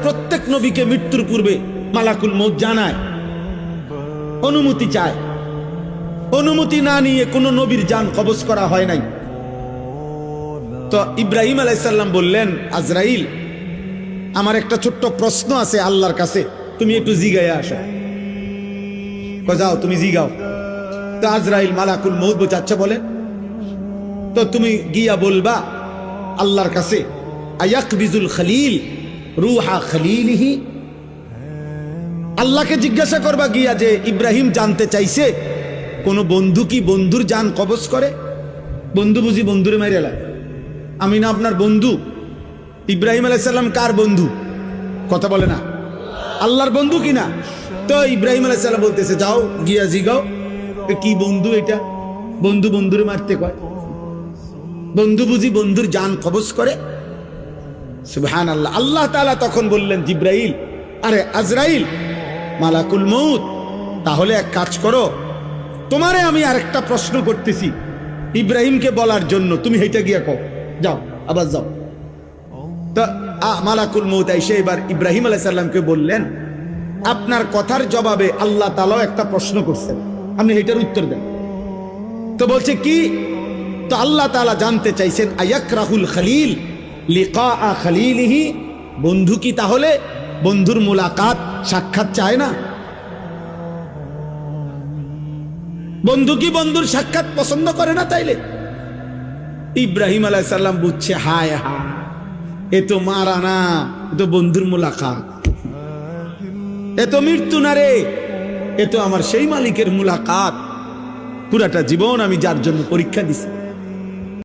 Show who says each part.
Speaker 1: প্রত্যেক নবীকে মৃত্যুর পূর্বে মালাকুল মউত জানায়, অনুমতি চায়। অনুমতি না নিয়ে কোনো নবীর জান কবজ করা হয় নাই। তো ইব্রাহিম আলাইহিস সালাম বললেন, আজরাইল, আমার একটা ছোট্ট প্রশ্ন আছে আল্লাহর কাছে, তুমি একটু জিগাইয়া আসো। যাও তুমি জিগাও। তো আজরাইল মালাকুল মউত বোঝাচ্ছে বলে, তো তুমি গিয়া বলবা আল্লাহর কাছে, আয়াকবিজুল খলিল রুহা খলিলিহি। আল্লাহকে জিজ্ঞাসা করবা গিয়া যে ইব্রাহিম জানতে চাইছে কোন বন্ধু কি বন্ধুর জান কবজ করে? বন্ধু বুঝি বন্ধুরে মাইরে লাগে? আমি না আপনার বন্ধু? ইব্রাহিম আলাইহিস সালাম কার বন্ধু? কথা বলে না, আল্লাহর বন্ধু কিনা? তো ইব্রাহিম আলাইহিস সালাম বলতেছে, যাও গিয়া জিগাও কি বন্ধু এটা? বন্ধু বন্ধুরে মারতে কয়? বন্ধু বুঝি বন্ধুর জান কবজ করে? সুবহানাল্লাহ। আল্লাহ তাআলা তখন বললেন, জিব্রাইল, আরে আজরাইল, মালাকুল মউত, তাহলে এক কাজ করো, তোমারে আমি আরেকটা প্রশ্ন করতেছি ইব্রাহিমকে বলার জন্য, তুমি হেঁটে গিয়া কও, যাও, আবার যাও। তো মালাকুল মউত এসে এবার ইব্রাহিম আলাইহিস সালামকে বললেন, আপনার কথার জবাবে আল্লাহ তাআলাও একটা প্রশ্ন করছেন, আপনি এটার উত্তর দেন। তো বলছে কি? তো আল্লাহ তাআলা জানতে চাইছেন, আয়াকরাহুল খলিল লিকা খলিলিহি, বন্ধু কি তাহলে বন্ধুর মুলাকাত সাক্ষাৎ চায় না? বন্ধু কি বন্ধুর সাক্ষাৎ পছন্দ করে না? তাইলে ইব্রাহিম আলাইহিস সালাম বুঝছে, হায় হায়, এ তো মারা না, এ তো বন্ধুর মুলাকাত, এ তো মৃত্যু না রে, এ তো আমার সেই মালিকের মুলাকাত, পুরাটা জীবন আমি যার জন্য পরীক্ষা দিছি।